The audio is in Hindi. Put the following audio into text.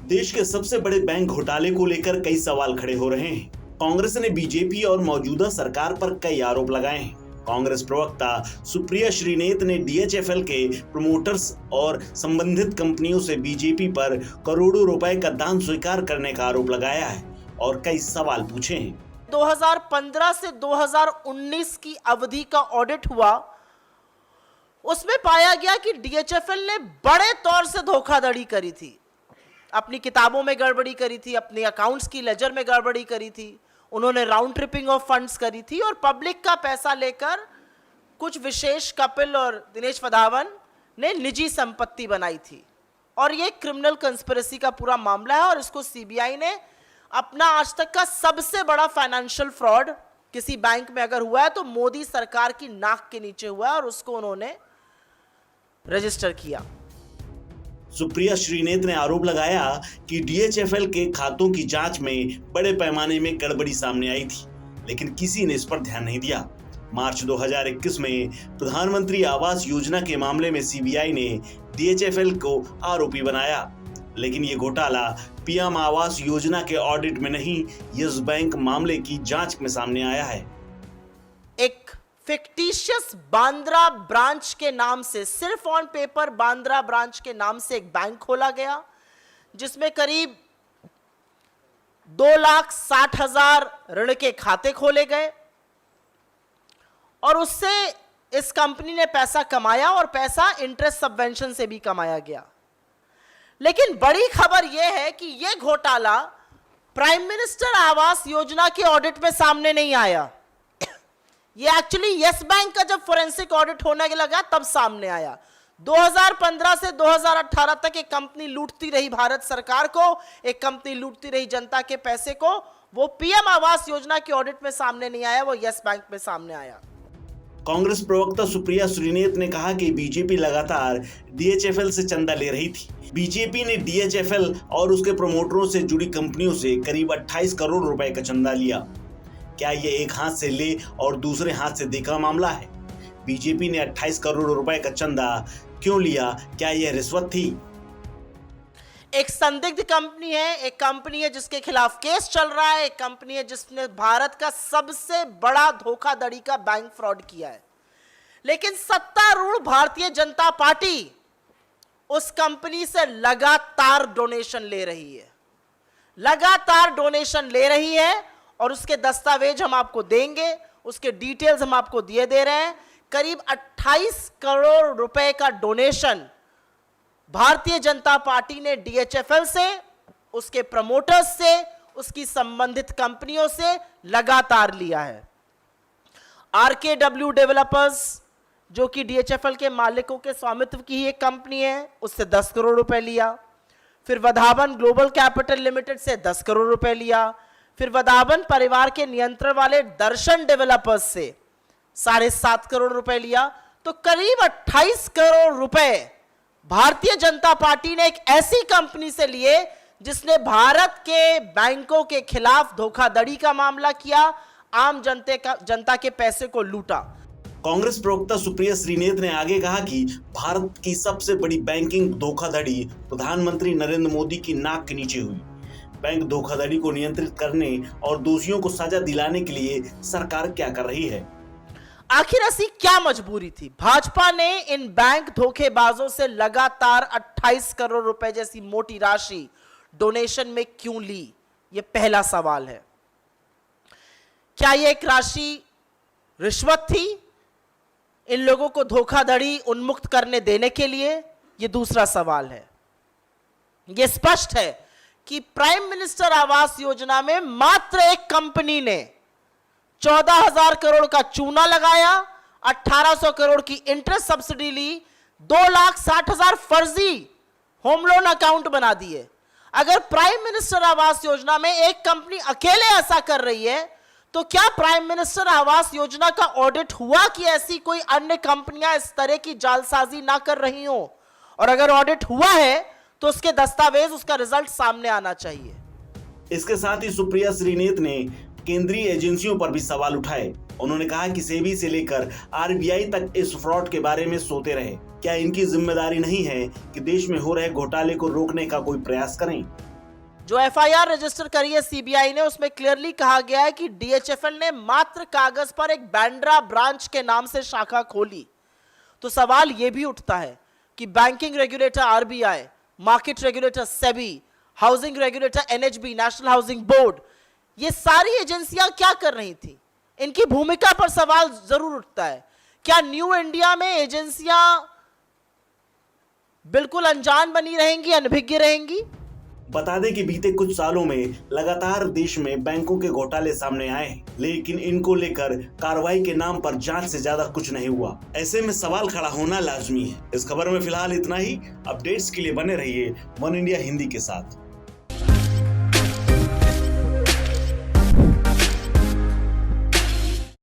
देश के सबसे बड़े बैंक घोटाले को लेकर कई सवाल खड़े हो रहे हैं। कांग्रेस ने बीजेपी और मौजूदा सरकार पर कई आरोप लगाए हैं। कांग्रेस प्रवक्ता सुप्रिया श्रीनेत ने डीएचएफएल के प्रमोटर्स और संबंधित कंपनियों से बीजेपी पर करोड़ों रुपए का दान स्वीकार करने का आरोप लगाया है और कई सवाल पूछे हैं। 2015 से 2019 की अवधि का ऑडिट हुआ, उसमें पाया गया कि डीएचएफएल ने बड़े तौर से धोखाधड़ी करी थी। अपनी किताबों में गड़बड़ी करी थी, अपने अकाउंट्स की लेजर में गड़बड़ी करी थी, उन्होंने राउंड ट्रिपिंग ऑफ फंड्स करी थी और पब्लिक का पैसा लेकर कुछ विशेष कपिल और दिनेश वधावन ने निजी संपत्ति बनाई थी। और ये क्रिमिनल कंस्पिरेसी का पूरा मामला है और इसको सीबीआई ने अपना आज तक का सबसे बड़ा फाइनेंशियल फ्रॉड किसी बैंक में अगर हुआ है तो मोदी सरकार की नाक के नीचे हुआ है और उसको उन्होंने रजिस्टर किया। सुप्रिया श्रीनेत ने आरोप लगाया कि डीएचएफएल के खातों की जांच में बड़े पैमाने में गड़बड़ी सामने आई थी, लेकिन किसी ने इस पर ध्यान नहीं दिया। मार्च 2021 में प्रधानमंत्री आवास योजना के मामले में सीबीआई ने डीएचएफएल को आरोपी बनाया, लेकिन ये घोटाला पीएम आवास योजना के ऑडिट में नहीं, यस बैंक मामले की जांच में सामने आया है। एक फिक्टिशियस बांद्रा ब्रांच के नाम से, सिर्फ ऑन पेपर बांद्रा ब्रांच के नाम से एक बैंक खोला गया जिसमें करीब 2,60,000 ऋण के खाते खोले गए और उससे इस कंपनी ने पैसा कमाया और पैसा इंटरेस्ट सबवेंशन से भी कमाया गया। लेकिन बड़ी खबर यह है कि यह घोटाला प्राइम मिनिस्टर आवास योजना के ऑडिट में सामने नहीं आया। ये एक्चुअली यस बैंक का जब फोरेंसिक ऑडिट होने लगा तब सामने आया। 2015 से 2018 तक एक कंपनी लूटती रही भारत सरकार को, एक कंपनी लूटती रही जनता के पैसे को। वो पीएम आवास योजना के ऑडिट में सामने नहीं आया, वो यस बैंक में सामने आया। कांग्रेस प्रवक्ता सुप्रिया श्रीनेत ने कहा कि बीजेपी लगातार डीएचएफएल से चंदा ले रही थी। बीजेपी ने डीएचएफएल और उसके प्रमोटरों से जुड़ी कंपनियों से करीब 28 करोड़ रुपए का चंदा लिया। क्या ये एक हाथ से ले और दूसरे हाथ से दे का मामला है? बीजेपी ने 28 करोड़ रुपए का चंदा क्यों लिया? क्या यह रिश्वत थी? एक संदिग्ध कंपनी है, एक कंपनी है जिसके खिलाफ केस चल रहा है, एक कंपनी है जिसने भारत का सबसे बड़ा धोखाधड़ी का बैंक फ्रॉड किया है। लेकिन सत्तारूढ़ भारतीय जनता पार्टी उस कंपनी से लगातार डोनेशन ले रही है, लगातार डोनेशन ले रही है और उसके दस्तावेज हम आपको देंगे, उसके डिटेल्स हम आपको दिए दे रहे हैं। करीब 28 करोड़ रुपए का डोनेशन भारतीय जनता पार्टी ने डीएचएफएल से, उसके प्रमोटर्स से, उसकी संबंधित कंपनियों से लगातार लिया है। आरकेडब्ल्यू डेवलपर्स जो कि डीएचएफएल के मालिकों के स्वामित्व की ही एक कंपनी है, उससे 10 करोड़ रुपए लिया। फिर वधावन ग्लोबल कैपिटल लिमिटेड से 10 करोड़ रुपए लिया। फिर वधावन परिवार के नियंत्रण वाले दर्शन डेवलपर्स से 7.5 करोड़ रुपए लिया। तो करीब 28 करोड़ रुपए भारतीय जनता पार्टी ने एक ऐसी कंपनी से लिए जिसने भारत के बैंकों के खिलाफ धोखाधड़ी का मामला किया, आम जनता के पैसे को लूटा। कांग्रेस प्रवक्ता सुप्रिया श्रीनेत ने आगे कहा कि भारत की सबसे बड़ी बैंकिंग धोखाधड़ी प्रधानमंत्री नरेंद्र मोदी की नाक के नीचे हुई। बैंक धोखाधड़ी को नियंत्रित करने और दोषियों को सजा दिलाने के लिए सरकार क्या कर रही है? आखिर ऐसी क्या मजबूरी थी? भाजपा ने इन बैंक धोखेबाजों से लगातार 28 करोड़ रुपए जैसी मोटी राशि डोनेशन में क्यों ली? यह पहला सवाल है। क्या यह एक राशि रिश्वत थी इन लोगों को धोखाधड़ी उन्मुक्त करने देने के लिए? यह दूसरा सवाल है। यह स्पष्ट है कि प्राइम मिनिस्टर आवास योजना में मात्र एक कंपनी ने 14,000 करोड़ का चूना लगाया, 1,800 करोड़ की इंटरेस्ट सब्सिडी ली, 2,60,000 फर्जी होम लोन अकाउंट बना दिए। अगर प्राइम मिनिस्टर आवास योजना में एक कंपनी अकेले ऐसा कर रही है तो क्या प्राइम मिनिस्टर आवास योजना का ऑडिट हुआ कि ऐसी कोई अन्य कंपनियां इस तरह की जालसाजी ना कर रही हो? और अगर ऑडिट हुआ है तो उसके दस्तावेज, उसका रिजल्ट सामने आना चाहिए। इसके साथ ही सुप्रिया श्रीनेत ने केंद्रीय एजेंसियों पर भी सवाल उठाए। उन्होंने कहा कि सेबी से लेकर आरबीआई तक इस फ्रॉड के बारे में सोते रहे। क्या इनकी जिम्मेदारी नहीं है कि देश में हो रहे घोटाले को रोकने का कोई प्रयास करें? जो एफआईआर रजिस्टर करी है सीबीआई ने, उसमें क्लियरली कहा गया है कि डीएचएफएल ने मात्र कागज पर एक बांद्रा ब्रांच के नाम से शाखा खोली। तो सवाल यह भी उठता है कि banking regulator RBI, market regulator SEBI, housing regulator NHB, national housing board, ये सारी एजेंसियां क्या कर रही थी? इनकी भूमिका पर सवाल जरूर उठता है। क्या न्यू इंडिया में एजेंसियां बिल्कुल अनजान बनी रहेंगी, अनभिज्ञ रहेंगी? बता दें कि बीते कुछ सालों में लगातार देश में बैंकों के घोटाले सामने आए हैं, लेकिन इनको लेकर कार्रवाई के नाम पर जांच से ज्यादा कुछ नहीं हुआ। ऐसे में सवाल खड़ा होना लाजमी है। इस खबर में फिलहाल इतना ही। अपडेट्स के लिए बने रहिए वन इंडिया हिंदी के साथ।